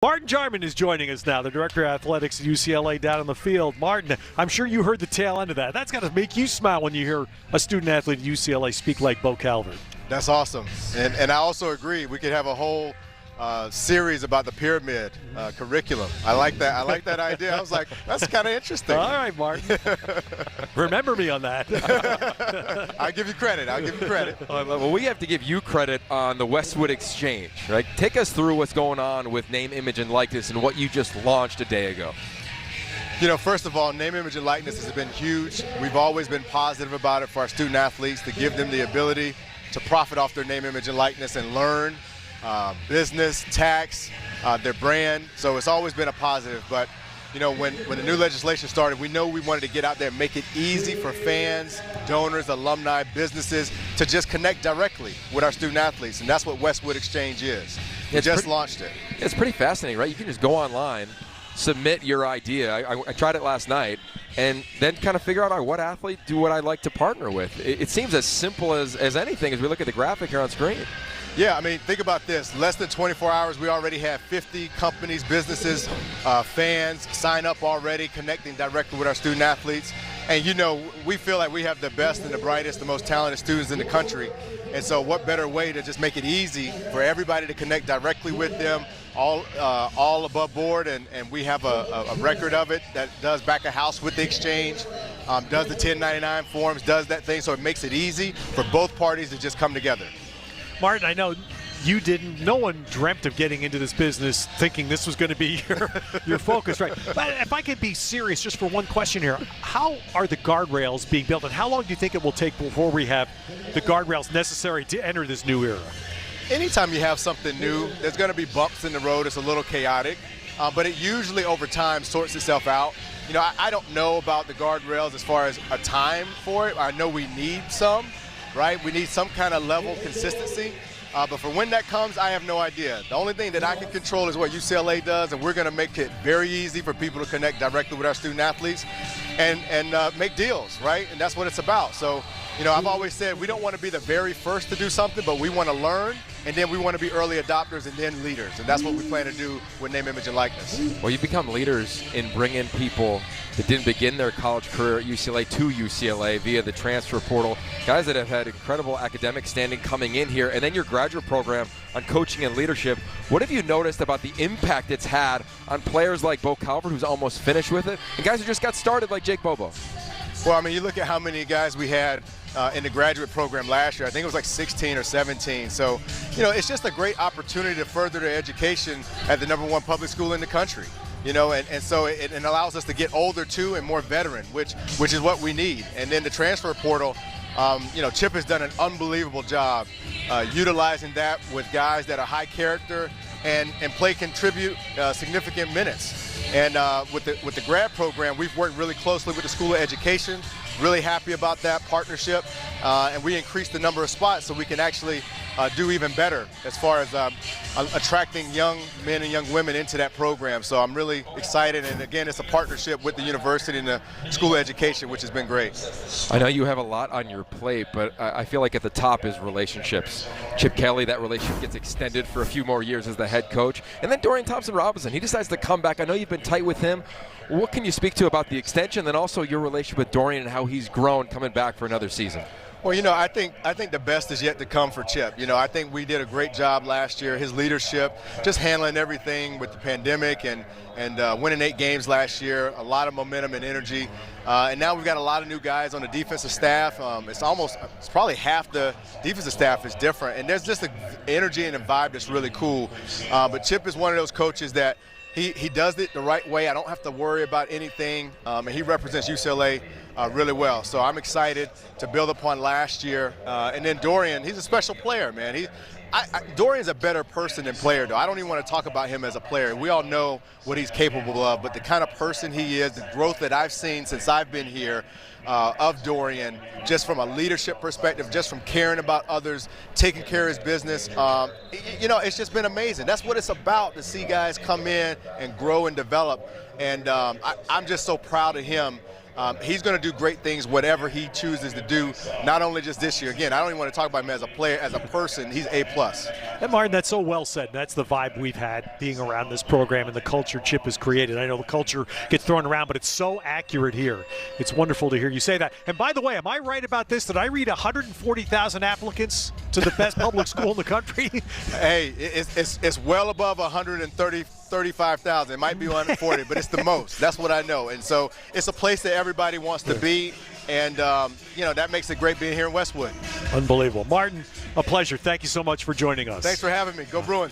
Martin Jarmond is joining us now, the Director of Athletics at UCLA down on the field. Martin, I'm sure you heard the tail end of that. That's got to make you smile when you hear a student athlete at UCLA speak like Bo Calvert. That's awesome. And I also agree. We could have a whole series about the pyramid curriculum. I like that. I like that idea. I was like, that's kind of interesting. All right, Martin. Remember me on that. I'll give you credit. I'll give you credit. Well, we have to give you credit on the Westwood Exchange, right? Take us through what's going on with name, image, and likeness and what you just launched a day ago. You know, first of all, name, image, and likeness has been huge. We've always been positive about it for our student athletes to give them the ability to profit off their name, image, and likeness and learn business, tax, their brand. So it's always been a positive. But, you know, when the new legislation started, we know we wanted to get out there and make it easy for fans, donors, alumni, businesses to just connect directly with our student athletes. And that's what Westwood Exchange is. We just launched it. It's pretty fascinating, right? You can just go online, submit your idea. I tried it last night, and then kind of figure out, all right, what athlete would I like to partner with? It seems as simple as anything as we look at the graphic here on screen. Yeah, I mean, think about this. Less than 24 hours, we already have 50 companies, businesses, fans sign up already, connecting directly with our student athletes. And, you know, we feel like we have the best and the brightest, the most talented students in the country. And so what better way to just make it easy for everybody to connect directly with them, all above board. And we have a record of it that does back of house with the exchange, does the 1099 forms, does that thing. So it makes it easy for both parties to just come together. Martin, I know you didn't, no one dreamt of getting into this business thinking this was going to be your focus, right? But if I could be serious just for one question here, how are the guardrails being built, and how long do you think it will take before we have the guardrails necessary to enter this new era? Anytime you have something new, there's going to be bumps in the road. It's a little chaotic, but it usually over time sorts itself out. You know, I don't know about the guardrails as far as a time for it. I know we need some. Right? We need some kind of level consistency. But for when that comes, I have no idea. The only thing that I can control is what UCLA does, and we're going to make it very easy for people to connect directly with our student athletes and make deals, right? And that's what it's about. So, you know, I've always said we don't want to be the very first to do something, but we want to learn, and then we want to be early adopters and then leaders. And that's what we plan to do with name, image, and likeness. Well, you've become leaders in bringing people that didn't begin their college career at UCLA to UCLA via the transfer portal, guys that have had incredible academic standing coming in here, and then your graduate program on coaching and leadership. What have you noticed about the impact it's had on players like Bo Calvert, who's almost finished with it, and guys who just got started like Jake Bobo? Well, I mean, you look at how many guys we had in the graduate program last year. I think it was like 16 or 17. So, you know, it's just a great opportunity to further their education at the #1 public school in the country. You know, and so it allows us to get older too and more veteran, which is what we need. And then the transfer portal, you know, Chip has done an unbelievable job utilizing that with guys that are high character and contribute significant minutes. And with the grad program, we've worked really closely with the School of Education. Really happy about that partnership, and we increased the number of spots so we can actually do even better as far as attracting young men and young women into that program. So I'm really excited, and again, it's a partnership with the university and the School of Education, which has been great. I know you have a lot on your plate, but I feel like at the top is relationships. Chip Kelly, that relationship gets extended for a few more years as the head coach. And then Dorian Thompson-Robinson, he decides to come back. I know you've been tight with him. What can you speak to about the extension, then also your relationship with Dorian and how he's grown coming back for another season? Well, you know, I think the best is yet to come for Chip. You know, I think we did a great job last year. His leadership, just handling everything with the pandemic and winning 8 games last year, a lot of momentum and energy. And now we've got a lot of new guys on the defensive staff. It's probably half the defensive staff is different. And there's just an energy and a vibe that's really cool. But Chip is one of those coaches that he does it the right way. I don't have to worry about anything, and he represents UCLA really well. So I'm excited to build upon last year. And then Dorian, he's a special player, man. Dorian's a better person than player, though. I don't even want to talk about him as a player. We all know what he's capable of, but the kind of person he is, the growth that I've seen since I've been here of Dorian, just from a leadership perspective, just from caring about others, taking care of his business, you know, it's just been amazing. That's what it's about, to see guys come in and grow and develop. And I'm just so proud of him He's going to do great things, whatever he chooses to do, not only just this year. Again, I don't even want to talk about him as a player, as a person. He's A+. And Martin, that's so well said. That's the vibe we've had being around this program and the culture Chip has created. I know the culture gets thrown around, but it's so accurate here. It's wonderful to hear you say that. And by the way, am I right about this? Did I read 140,000 applicants to the best public school in the country? Hey, it's well above 35,000. It might be 140, but it's the most. That's what I know. And so it's a place that everybody wants to be. And, that makes it great being here in Westwood. Unbelievable. Martin, a pleasure. Thank you so much for joining us. Thanks for having me. Go Bruins.